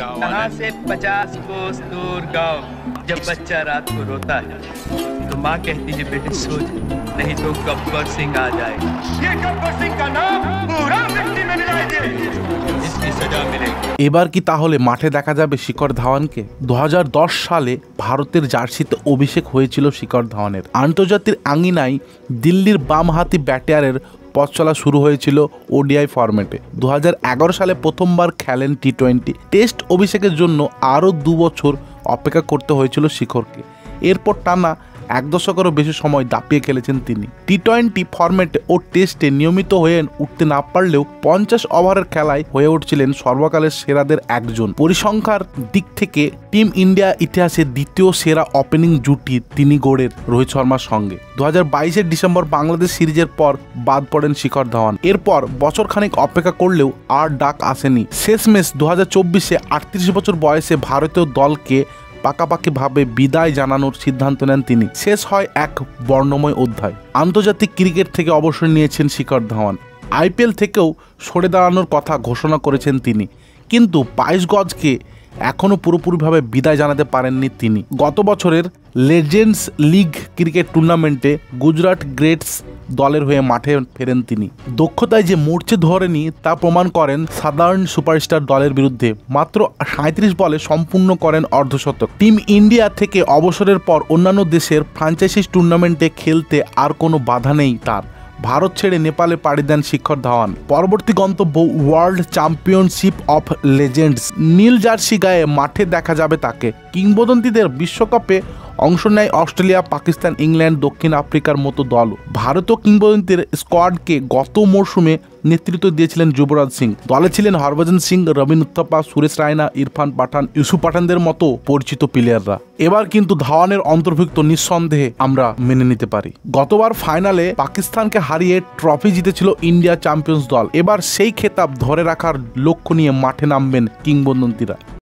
यहाँ से 50 कोस दूर गांव। जब बच्चा रात को रोता है तो माँ कहती है बेटे सो जा, नहीं तो गब्बर सिंह आ जाएगा। ये गब्बर सिंह का नाम पूरा मिट्टी में मिलाएंगे, इसकी सजा मिलेगी। এবার কি তাহলে মাঠে দেখা যাবে শিখর ধাওয়ানকে? 2010 সালে ভারতের জার্সিতে অভিষেক হয়েছিল শিখর ধাওয়ানের। আন্তর্জাতিক আঙিনায় দিল্লির বামহাতি ব্যাটারের পথ চলা শুরু হয়েছিল ওডিআই ফরম্যাটে। 2011 সালে প্রথমবার খেলেন টি-20। টেস্ট অভিষেকের জন্য আরও 2 বছর অপেক্ষা করতে হয়েছিল শিখরকে। এরপর টানা 1 দশকেরও বেশি সময় দাপিয়ে খেলেছেন তিনি। টি-20 ফরম্যাটে ও টেস্টে নিয়মিত হয়ে উঠতে না পারলেও 50 ওভারের খেলায় হয়ে উঠছিলেন সর্বকালের সেরাদের একজন। পরিসংখ্যার দিক থেকে টিম ইন্ডিয়া ইতিহাসে দ্বিতীয় সেরা ওপেনিং জুটি তিনি গড়েন রোহিত শর্মার সঙ্গে। 2022 ডিসেম্বর বাংলাদেশ সিরিজের পর বাদ পড়েন শিখর ধাওয়ান। এরপর বছরখানেক অপেক্ষা করলেও আর ডাক আসেনি। শেষমেশ 2024-এ 38 বছর বয়সে ভারতীয় দলকে পাকাপাকিভাবে বিদায় জানানোর সিদ্ধান্ত নেন তিনি। শেষ হয় এক বর্ণময় অধ্যায়। আন্তর্জাতিক ক্রিকেট থেকে অবসর নিয়েছেন শিখর ধাওয়ান। আইপিএল থেকেও সরে দাঁড়ানোর কথা ঘোষণা করেছেন তিনি, কিন্তু 22 গজকে এখনও পুরোপুরিভাবে বিদায় জানাতে পারেননি তিনি। গত বছরের লেজেন্ডস লিগ ক্রিকেট টুর্নামেন্টে গুজরাট গ্রেটস দলের হয়ে মাঠে ফেরেন তিনি। দক্ষতায় যে মরচে ধরেনি তা প্রমাণ করেন সাদার্ন সুপারস্টার দলের বিরুদ্ধে। মাত্র 37 বলে সম্পূর্ণ করেন অর্ধশতক। টিম ইন্ডিয়া থেকে অবসরের পর অন্যান্য দেশের ফ্র্যাঞ্চাইজিস টুর্নামেন্টে খেলতে আর কোনো বাধা নেই তার। ভারত ছেড়ে নেপালে পাড়ি দেন শিখর ধাওয়ান। পরবর্তী গন্তব্য ওয়ার্ল্ড চ্যাম্পিয়নশিপ অফ লেজেন্ডস। নীল জার্সি গায়ে মাঠে দেখা যাবে তাকে। কিংবদন্তিদের বিশ্বকাপে অংশ নেয় অস্ট্রেলিয়া, পাকিস্তান, ইংল্যান্ড, দক্ষিণ আফ্রিকার মতো দল। ভারতীয় কিংবদন্তির স্কোয়াডকে গত মরশুমে নেতৃত্ব দিয়েছিলেন যুবরাজ সিং। দলে ছিলেন হরভজন সিং, রবিন উত্থাপা, সুরেশ রায়না, ইরফান পাঠান, ইউসুফ পাঠানদের মতো পরিচিত প্লেয়াররা। এবার কিন্তু ধাওয়ানের অন্তর্ভুক্ত নিঃসন্দেহে আমরা মেনে নিতে পারি। গতবার ফাইনালে পাকিস্তানকে হারিয়ে ট্রফি জিতেছিল ইন্ডিয়া চ্যাম্পিয়ন্স দল। এবার সেই খেতাব ধরে রাখার লক্ষ্য নিয়ে মাঠে নামবেন কিংবদন্তিরা।